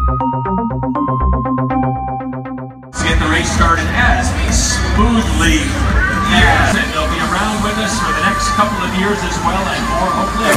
Let's get the race started as smoothly. Yes, and they'll be around with us for the next couple of years as well, and more hopefully.